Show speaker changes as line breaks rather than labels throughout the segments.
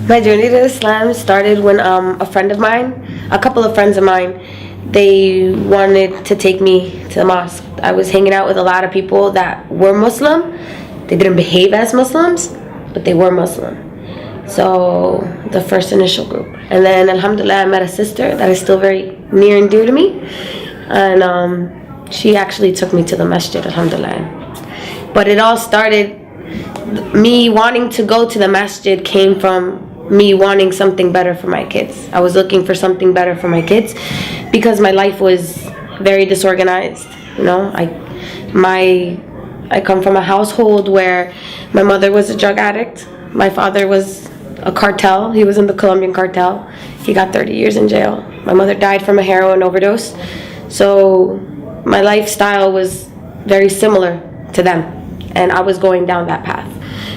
My journey to Islam started when a couple of friends of mine, they wanted to take me to the mosque. I was hanging out with a lot of people that were Muslim. They didn't behave as Muslims, but they were Muslim. So the first initial group. And then alhamdulillah, I met a sister that is still very near and dear to me. And she actually took me to the masjid, alhamdulillah. But it all started, me wanting to go to the masjid came from me wanting something better for my kids. I was looking for something better for my kids because my life was very disorganized. You know, I come from a household where my mother was a drug addict. My father was a cartel. He was in the Colombian cartel. He got 30 years in jail. My mother died from a heroin overdose. So my lifestyle was very similar to them, and I was going down that path.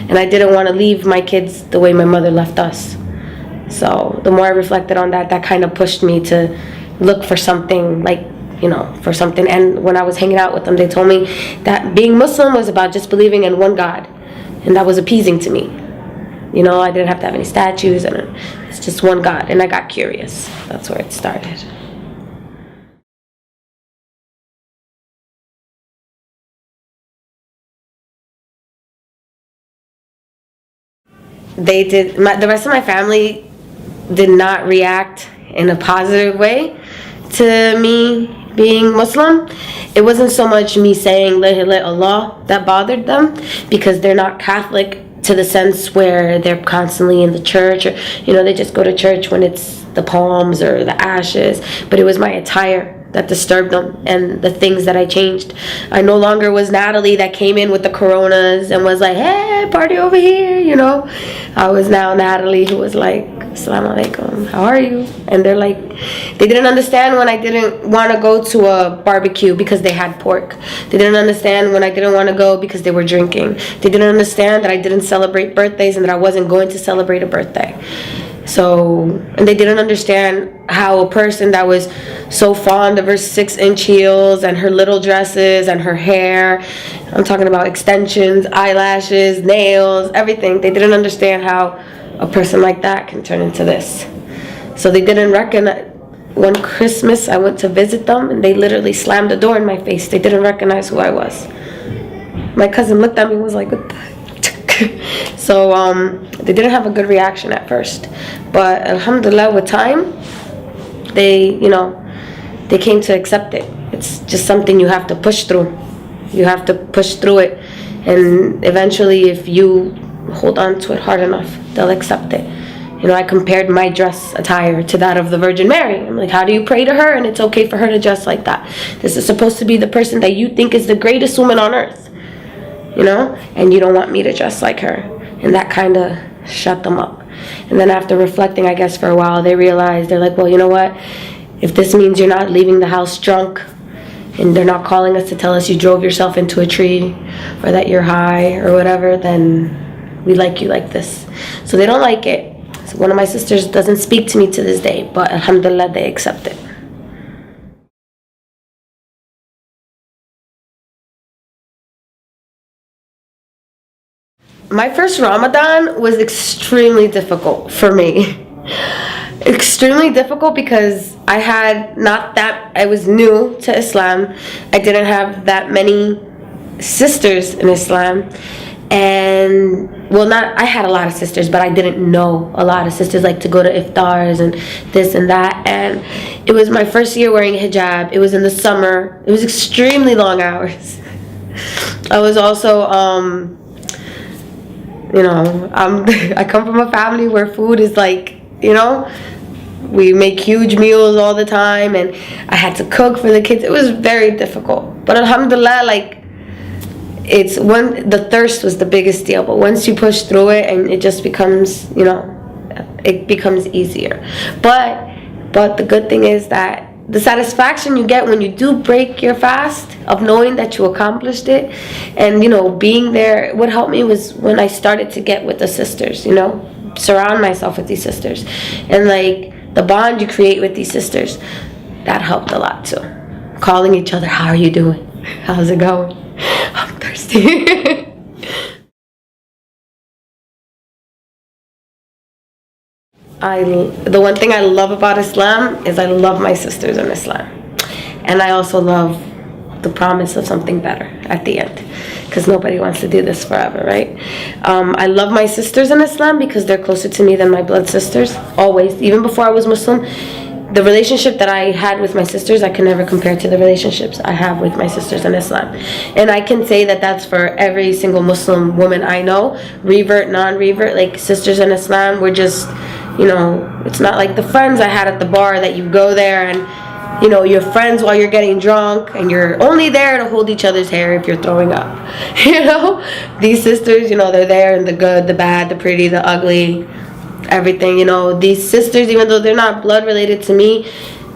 And I didn't want to leave my kids the way my mother left us. So the more I reflected on that, that kind of pushed me to look for something, like, you know, for something. And when I was hanging out with them, they told me that being Muslim was about just believing in one God. And that was appeasing to me. You know, I didn't have to have any statues, and it's just one God. And I got curious. That's where it started. The rest of my family did not react in a positive way to me being Muslim. It wasn't so much me saying La ilaha illallah that bothered them, because they're not Catholic to the sense where they're constantly in the church, or, you know, they just go to church when it's the palms or the ashes. But it was my attire that disturbed them, and the things that I changed. I no longer was Natalie that came in with the coronas and was like, hey, party over here, you know. I was now Natalie who was like, assalamu alaikum, how are you? And they're like, they didn't understand when I didn't want to go to a barbecue because they had pork. They didn't understand when I didn't want to go because they were drinking. They didn't understand that I didn't celebrate birthdays and that I wasn't going to celebrate a birthday. So, and they didn't understand how a person that was so fond of her 6-inch heels and her little dresses and her hair, I'm talking about extensions, eyelashes, nails, everything. They didn't understand how a person like that can turn into this. So they didn't recognize. One Christmas I went to visit them and they literally slammed the door in my face. They didn't recognize who I was. My cousin looked at me and was like, what the heck? So they didn't have a good reaction at first, but alhamdulillah, with time they came to accept it. It's just something you have to push through. You have to push through it, and eventually if you hold on to it hard enough, they'll accept it. You know, I compared my dress attire to that of the Virgin Mary. I'm like, how do you pray to her and it's okay for her to dress like that? This is supposed to be the person that you think is the greatest woman on earth, you know, and you don't want me to dress like her. And that kind of shut them up. And then after reflecting, I guess, for a while, they realized, they're like, well, you know what, if this means you're not leaving the house drunk, and they're not calling us to tell us you drove yourself into a tree, or that you're high or whatever, then we like you like this. So they don't like it. So one of my sisters doesn't speak to me to this day, but alhamdulillah, they accept it. My first Ramadan was extremely difficult for me. Extremely difficult because I was new to Islam. I didn't have that many sisters in Islam. And, well, I had a lot of sisters, but I didn't know a lot of sisters, like to go to iftars and this and that. And it was my first year wearing hijab. It was in the summer. It was extremely long hours. I was also, you know, I come from a family where food is like, you know, we make huge meals all the time, and I had to cook for the kids. It was very difficult, but alhamdulillah, like, the thirst was the biggest deal, but once you push through it, and it just becomes, you know, it becomes easier. But the good thing is that the satisfaction you get when you do break your fast, of knowing that you accomplished it, and, you know, being there. What helped me was when I started to get with the sisters, you know, surround myself with these sisters, and like the bond you create with these sisters, that helped a lot too. Calling each other, how are you doing? How's it going? I'm thirsty. the one thing I love about Islam is I love my sisters in Islam. And I also love the promise of something better at the end, because nobody wants to do this forever, right? I love my sisters in Islam because they're closer to me than my blood sisters, always. Even before I was Muslim, the relationship that I had with my sisters, I can never compare to the relationships I have with my sisters in Islam. And I can say that that's for every single Muslim woman I know, revert, non-revert, like sisters in Islam. We're just, it's not like the friends I had at the bar that you go there and you're friends while you're getting drunk and you're only there to hold each other's hair if you're throwing up. These sisters, they're there in the good, the bad, the pretty, the ugly, everything. These sisters, even though they're not blood related to me,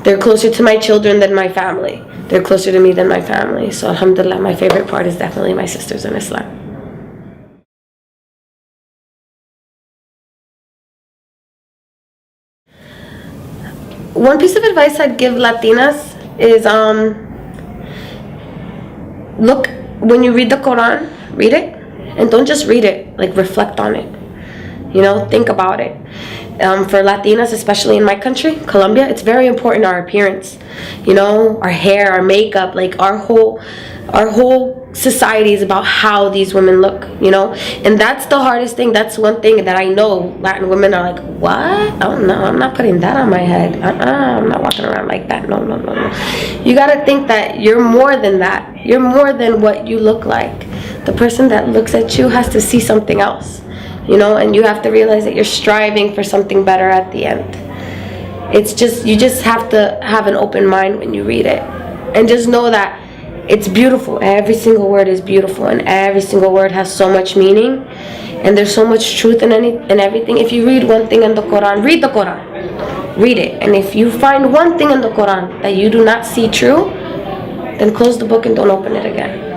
they're closer to my children than my family. They're closer to me than my family. So alhamdulillah, my favorite part is definitely my sisters in Islam. One piece of advice I'd give Latinas is look, when you read the Quran, read it, and don't just read it, like reflect on it. Think about it. For Latinas, especially in my country, Colombia, it's very important, our appearance, our hair, our makeup, like our whole society is about how these women look, and that's the hardest thing. That's one thing that I know Latin women are like, what? Oh no, I'm not putting that on my head. I'm not walking around like that. No. You gotta think that you're more than that. You're more than what you look like. The person that looks at you has to see something else, and you have to realize that you're striving for something better at the end. You just have to have an open mind when you read it, and just know that it's beautiful. Every single word is beautiful, and every single word has so much meaning, and there's so much truth in everything. If you read one thing in the Quran, read the Quran. Read it. And if you find one thing in the Quran that you do not see true, then close the book and don't open it again.